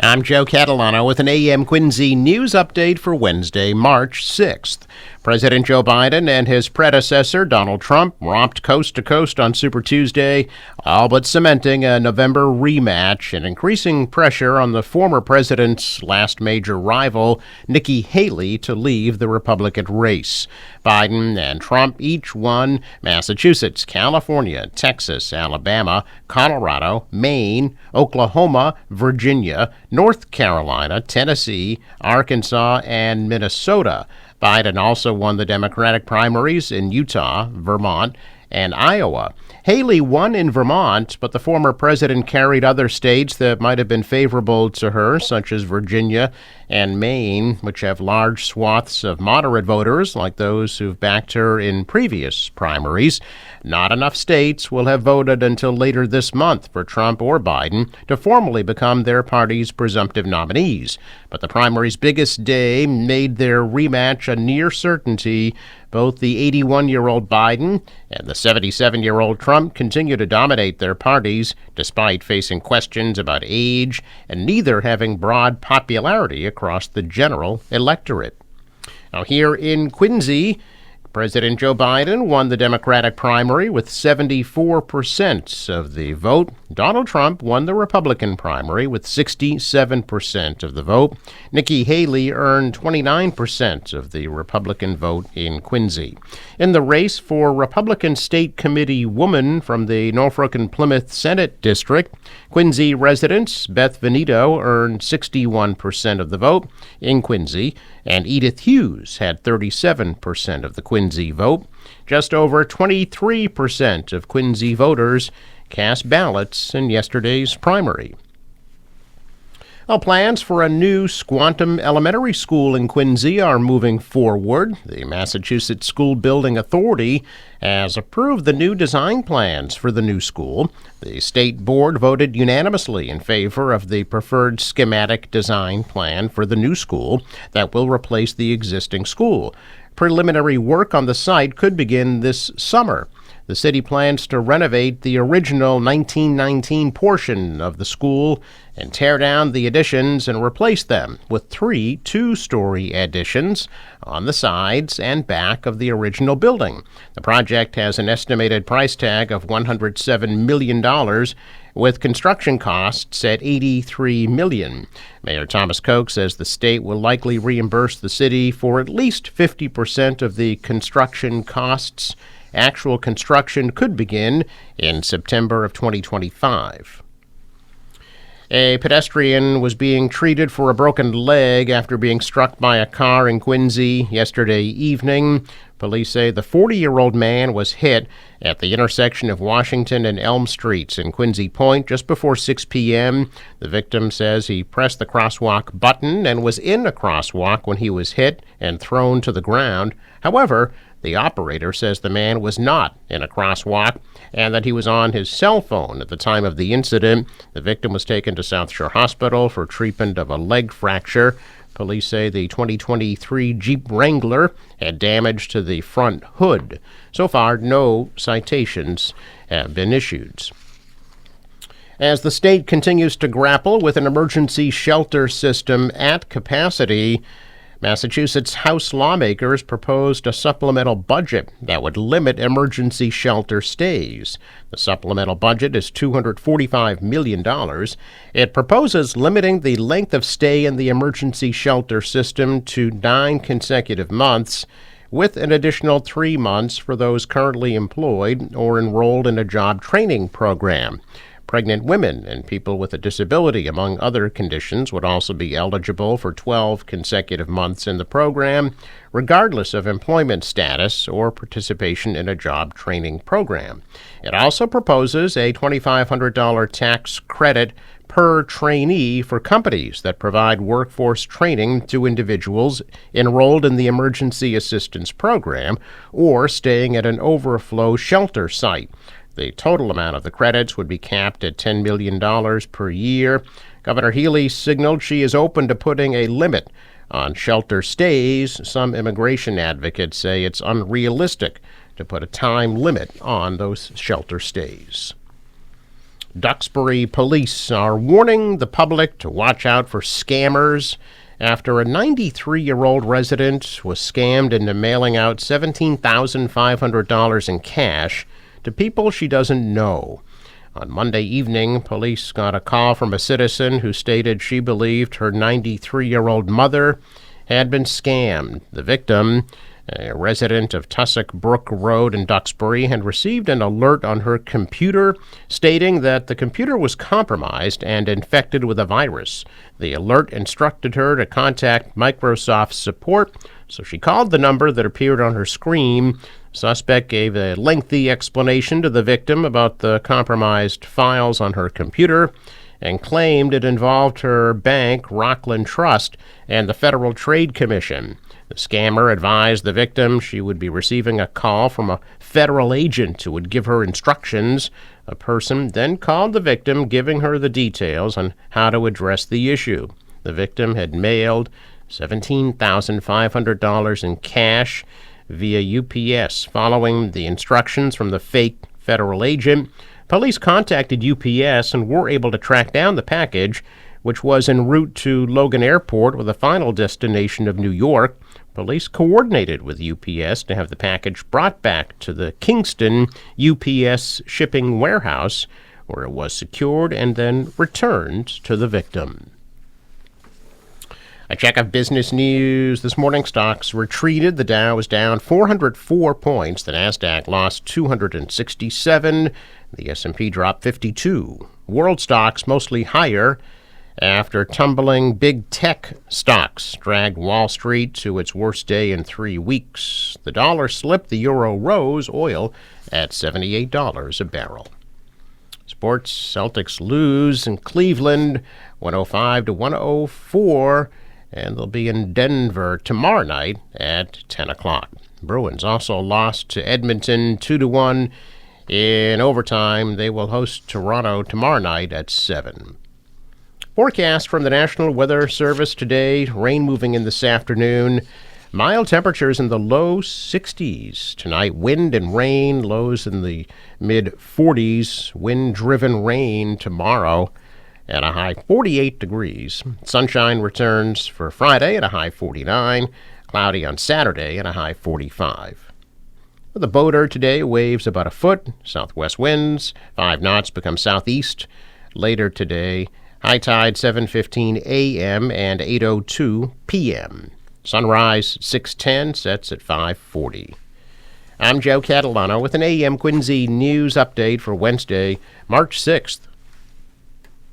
I'm Joe Catalano with an AM Quincy news update for Wednesday, March 6th. President Joe Biden and his predecessor, Donald Trump, romped coast to coast on Super Tuesday, all but cementing a November rematch and increasing pressure on the former president's last major rival, Nikki Haley, to leave the Republican race. Biden and Trump each won Massachusetts, California, Texas, Alabama, Colorado, Maine, Oklahoma, Virginia, North Carolina, Tennessee, Arkansas, and Minnesota. Biden also won the Democratic primaries in Utah, Vermont, and Iowa. Haley won in Vermont, but the former president carried other states that might have been favorable to her, such as Virginia and Maine, which have large swaths of moderate voters like those who've backed her in previous primaries. Not enough states will have voted until later this month for Trump or Biden to formally become their party's presumptive nominees. But the primary's biggest day made their rematch a near certainty. Both the 81-year-old Biden and the 77-year-old Trump continue to dominate their parties, despite facing questions about age and neither having broad popularity across the general electorate. Now, here in Quincy, President Joe Biden won the Democratic primary with 74% of the vote. Donald Trump won the Republican primary with 67% of the vote. Nikki Haley earned 29% of the Republican vote in Quincy. In the race for Republican State Committee woman from the Norfolk and Plymouth Senate District, Quincy residents Beth Veneto earned 61% of the vote in Quincy, and Edith Hughes had 37% of the Quincy vote. Just over 23% of Quincy voters cast ballots in yesterday's primary. Well, plans for a new Squantum Elementary School in Quincy are moving forward. The Massachusetts School Building Authority has approved the new design plans for the new school. The state board voted unanimously in favor of the preferred schematic design plan for the new school that will replace the existing school. Preliminary work on the site could begin this summer. The city plans to renovate the original 1919 portion of the school and tear down the additions and replace them with 3 two-story additions on the sides and back of the original building. The project has an estimated price tag of $107 million, with construction costs at $83 million. Mayor Thomas Koch says the state will likely reimburse the city for at least 50% of the construction costs. Actual construction could begin in September of 2025. A pedestrian was being treated for a broken leg after being struck by a car in Quincy yesterday evening. Police say the 40-year-old man was hit at the intersection of Washington and Elm Streets in Quincy Point just before 6 p.m. The victim says he pressed the crosswalk button and was in a crosswalk when he was hit and thrown to the ground. However, the operator says the man was not in a crosswalk and that he was on his cell phone at the time of the incident. The victim was taken to South Shore Hospital for treatment of a leg fracture. Police say the 2023 Jeep Wrangler had damage to the front hood. So far, no citations have been issued. As the state continues to grapple with an emergency shelter system at capacity, Massachusetts House lawmakers proposed a supplemental budget that would limit emergency shelter stays. The supplemental budget is $245 million. It proposes limiting the length of stay in the emergency shelter system to 9 consecutive months, with an additional 3 months for those currently employed or enrolled in a job training program. Pregnant women and people with a disability, among other conditions, would also be eligible for 12 consecutive months in the program, regardless of employment status or participation in a job training program. It also proposes a $2,500 tax credit per trainee for companies that provide workforce training to individuals enrolled in the Emergency Assistance Program or staying at an overflow shelter site. The total amount of the credits would be capped at $10 million per year. Governor Healy signaled she is open to putting a limit on shelter stays. Some immigration advocates say it's unrealistic to put a time limit on those shelter stays. Duxbury police are warning the public to watch out for scammers after a 93-year-old resident was scammed into mailing out $17,500 in cash to people she doesn't know. On Monday evening, police got a call from a citizen who stated she believed her 93-year-old mother had been scammed. The victim, a resident of Tussock Brook Road in Duxbury, had received an alert on her computer stating that the computer was compromised and infected with a virus. The alert instructed her to contact Microsoft support, so she called the number that appeared on her screen. Suspect gave a lengthy explanation to the victim about the compromised files on her computer and claimed it involved her bank, Rockland Trust, and the Federal Trade Commission. The scammer advised the victim she would be receiving a call from a federal agent who would give her instructions. A person then called the victim, giving her the details on how to address the issue. The victim had mailed $17,500 in cash via UPS. Following the instructions from the fake federal agent, police contacted UPS and were able to track down the package, which was en route to Logan Airport with a final destination of New York. Police coordinated with UPS to have the package brought back to the Kingston UPS shipping warehouse, where it was secured and then returned to the victim. A check of business news this morning. Stocks retreated. The Dow was down 404 points. The Nasdaq lost 267. The S&P dropped 52. World stocks mostly higher after tumbling. Big tech stocks dragged Wall Street to its worst day in 3 weeks. The dollar slipped. The euro rose. Oil at $78 a barrel. Sports: Celtics lose in Cleveland 105-104. And they'll be in Denver tomorrow night at 10 o'clock. Bruins also lost to Edmonton 2-1 in overtime. They will host Toronto tomorrow night at 7. Forecast from the National Weather Service today: rain moving in this afternoon. Mild temperatures in the low 60s. Tonight, wind and rain, lows in the mid-40s. Wind-driven rain tomorrow at a high 48 degrees. Sunshine returns for Friday at a high 49. Cloudy on Saturday at a high 45. For the boater today, waves about a foot. Southwest winds 5 knots become southeast later today. High tide 7:15 a.m. and 8:02 p.m. Sunrise 6:10, sets at 5:40. I'm Joe Catalano with an AM Quincy news update for Wednesday, March 6th.